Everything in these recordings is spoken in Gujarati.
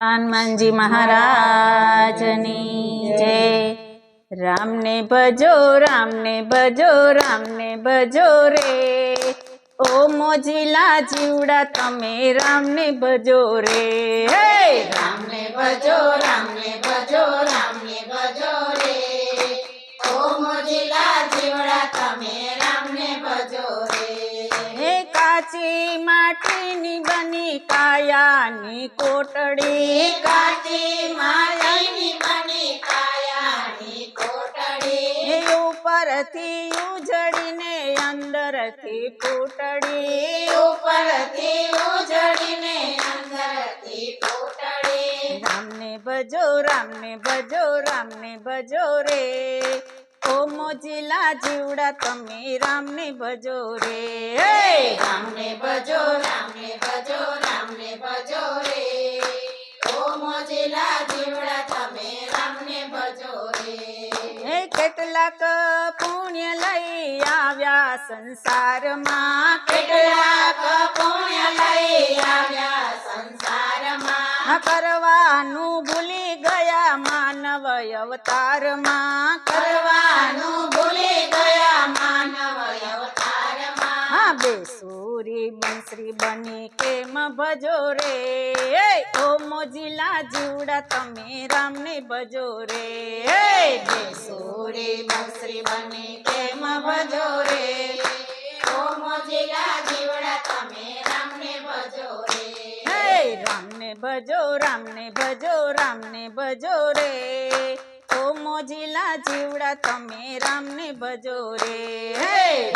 હનુમાનજી મહારાજની જય। રામ ને ભજો, રામ ને ભજો, રામ ને ભજો રે। ઓ મોજીલા જીવડા તમે રામ ને ભજો રે। હે રામ ને ભજો, રામ ને ભજો, રામ ને ભજો રે। ઓ મોજીલા જીવડા તમે રામ ને ભજો રે। હે કાચી માટીની બની કાયાની કોટડી, કાચી માટીની બની કાયાની કોટડી। હે ઉપરથી ઉજળીને અંદરથી ફૂટડી, ઉપરથી ઉજળીને અંદરથી ફૂટડી। રામ ને ભજો, રામ ને ભજો, રામ ને ભજો રે। ઓ મોજીલા જીવડા તમે રામ ને ભજો રે। હે રામ ને ભજો, રામ ને ભજો, રામ ને ભજો રે। ઓ મોજીલા જીવડા તમે રામ ને ભજો રે। હે કેટલાક પુણ્ય લઈ આવ્યા સંસારમાં, કેટલાક પુણ્ય લઈ આવ્યા સંસારમાં। કરવાનું ભૂલી ગયા માનવ અવતારમાં, કરવાનું ભૂલી ગયા માનવ અવતારમાં। બેસુરી બંસરી બની કેમ ભજો રે। ઓ મોજીલા જીવડા તમે રામ ને ભજો રે। બેસુરી બંસરી બની કેમ ભજો રે। ઓ મોજીલા જીવડા તમે રામ ને ભજો રે। રામ ને ભજો, રામ ને ભજો, રામ ને ભજો રે। ઓ મોજીલા જીવડા તમે રામ ને ભજો રે।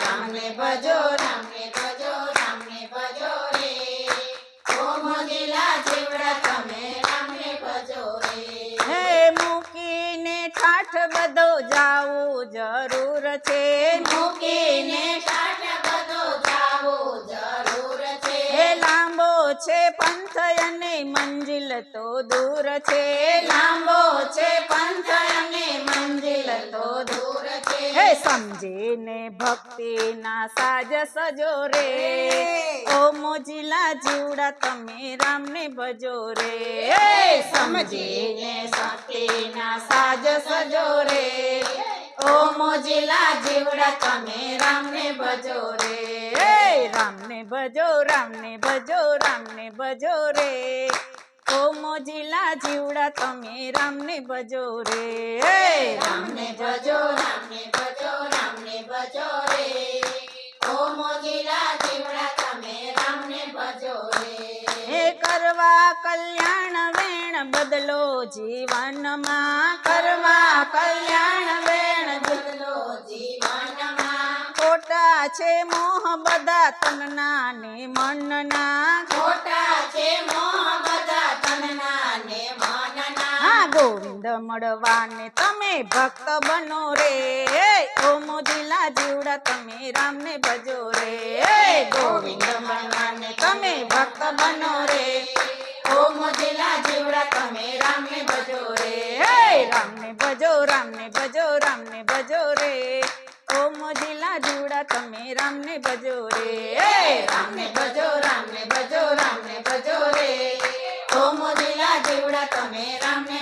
રામ ને ભજો, રામ ને ભજો, રામ ને ભજો રે। ઓ મોજીલા જીવડા તમે રામ ને ભજો રે। હે મૂકીને ઠાઠ બધો જાવું જરૂર છે, મૂકીને ઠાઠ બધો જાવું જરૂર છે। હે લાંબો છે પંથ અને મંજિલ તો દૂર છે, લાંબો છે પંથ અને મંજિલ તો દૂર છે। હે સમજીને ભક્તિના સાજ સજો રે। ઓ મોજીલા જીવડા તમે રામ ને ભજો રે। સમજીને શક્તિના સાજ સજો રે। ઓ મોજીલા જીવડા તમે રામ ને ભજો રે। રામ ને ભજો, રામ ને ભજો, રામ ને ભજો રે। ઓ મોજીલા જીવડા તમે રામ ને ભજો રે। રામ ને ભજો, રામ ને ભજો, રામ ને ભજો રે। ઓ મોજીલા જીવડા તમે રામ ને ભજો રે। હે કરવા કલ્યાણ વેણ બદલો જીવનમાં, કરવા કલ્યાણ વેણ બદલો જીવનમાં। ખોટા છે મોહ બધા તનના ને મનના, ખોટા છે મોહ બધા તનના ને મનના। ગોવિંદ મળવાને તમે ભક્ત બનો રે। ઓ મોજીલા જીવડા તમે રામ ને ભજો રે। ગોવિંદ મળવાને તમે ભક્ત બનો રે। ઓ મોજીલા જીવડા તમે રામ ને ભજો રે। રામ ને ભજો, રામ ને ભજો, રામ ને ભજો રે। ઓ મોજીલા જીવડા તમે રામ ને ભજો રે। રામ ને ભજો, રામ ને ભજો, રામ ને ભજો રે। ઓ મોજીલા જીવડા તમે રામ ને